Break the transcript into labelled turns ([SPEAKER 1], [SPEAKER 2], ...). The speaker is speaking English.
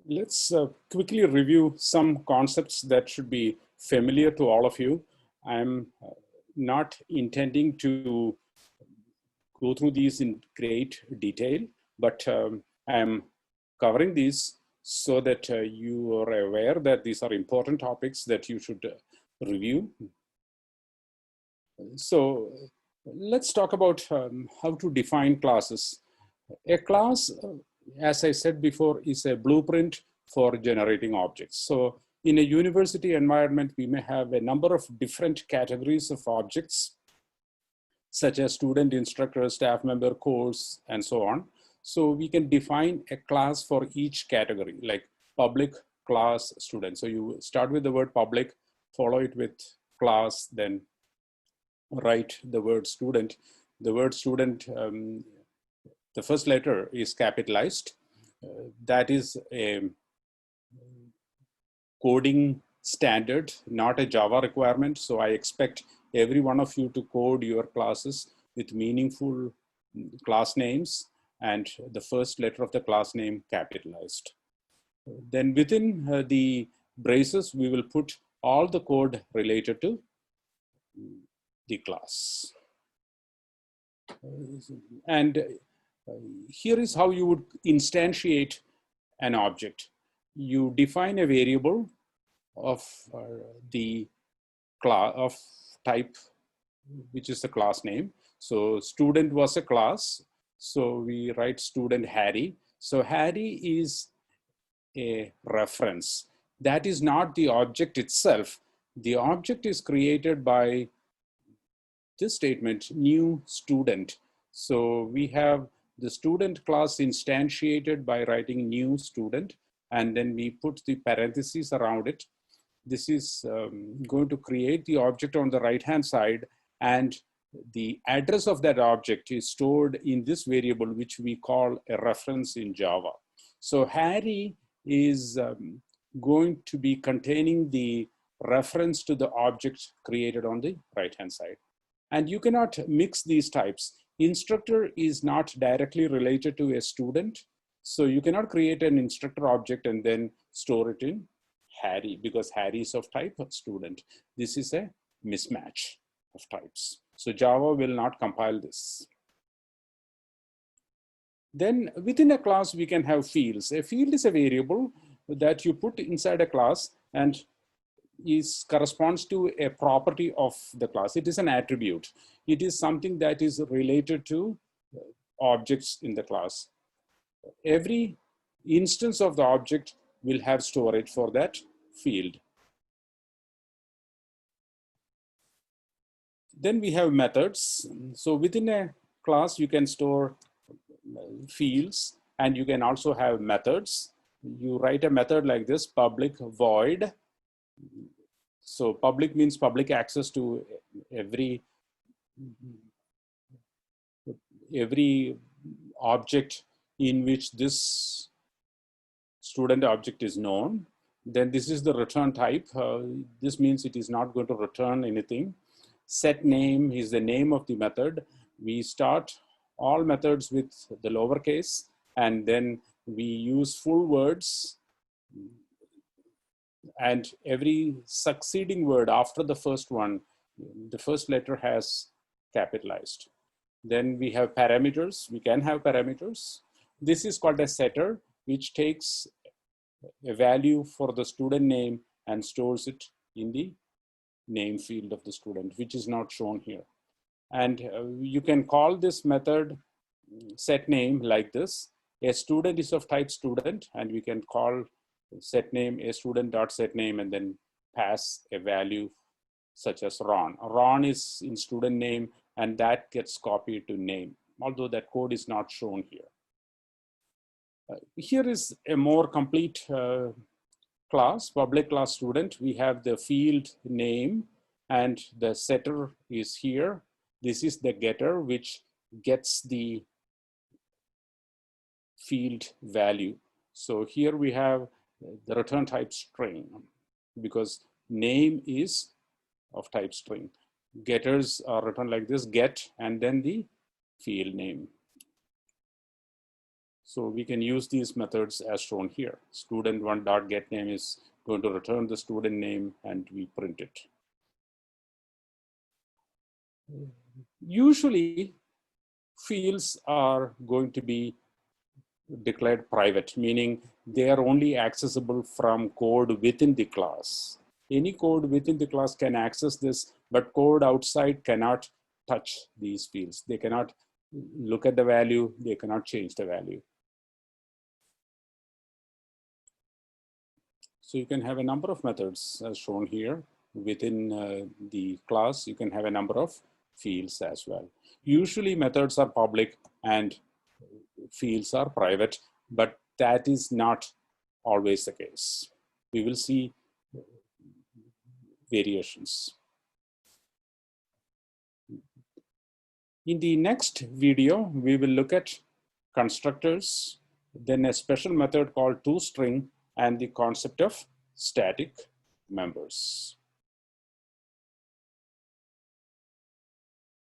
[SPEAKER 1] Let's quickly review some concepts that should be familiar to all of you. I'm not intending to go through these in great detail, but I'm covering these so that you are aware that these are important topics that you should review. So let's talk about how to define classes. A class, as I said before, is a blueprint for generating objects. So in a university environment, we may have a number of different categories of objects, such as student, instructor, staff member, course, and so on. So we can define a class for each category, like public, class, student. So you start with the word public, follow it with class, then write the word student. The word student, the first letter is capitalized. That is a coding standard, not a Java requirement. So I expect every one of you to code your classes with meaningful class names and the first letter of the class name capitalized. Then within the braces, we will put all the code related to the class. And here is how you would instantiate an object. You define a variable of the class of type, which is the class name. So student was a class. So we write student Harry. So Harry is a reference. That is not the object itself. The object is created by this statement, new student. So we have the student class instantiated by writing new student, and then we put the parentheses around it. This is going to create the object on the right-hand side, and the address of that object is stored in this variable, which we call a reference in Java. So Harry is going to be containing the reference to the object created on the right-hand side. And you cannot mix these types. Instructor is not directly related to a student. So you cannot create an instructor object and then store it in Harry, because Harry is of type student. This is a mismatch of types. So Java will not compile this. Then within a class, we can have fields. A field is a variable that you put inside a class and corresponds to a property of the class. It is an attribute. It is something that is related to objects in the class. Every instance of the object will have storage for that field. Then we have methods. So within a class, you can store fields, and you can also have methods. You write a method like this, public void. So public means public access to every object in which this student object is known. Then this is the return type. This means it is not going to return anything. Set name is the name of the method. We start all methods with the lowercase, and then we use full words, and every succeeding word after the first one, the first letter has capitalized. Then we have parameters. We can have parameters. This is called a setter, which takes a value for the student name and stores it in the name field of the student, which is not shown here. And you can call this method set name like this. A student is of type student, and we can call set name a student dot set name and then pass a value such as Ron. Ron is in student name, and that gets copied to name, although that code is not shown here. Here is a more complete class, public class student. We have the field name, and the setter is here. This is the getter, which gets the field value. So here we have the return type string, because name is of type string. Getters are written like this, get, and then the field name. So we can use these methods as shown here. Student1.getName is going to return the student name and we print it. Usually fields are going to be declared private, meaning they are only accessible from code within the class. Any code within the class can access this, but code outside cannot touch these fields. They cannot look at the value, they cannot change the value. So you can have a number of methods as shown here. Within the class, you can have a number of fields as well. Usually methods are public and fields are private, but that is not always the case. We will see variations. In the next video, we will look at constructors, then a special method called toString, and the concept of static members.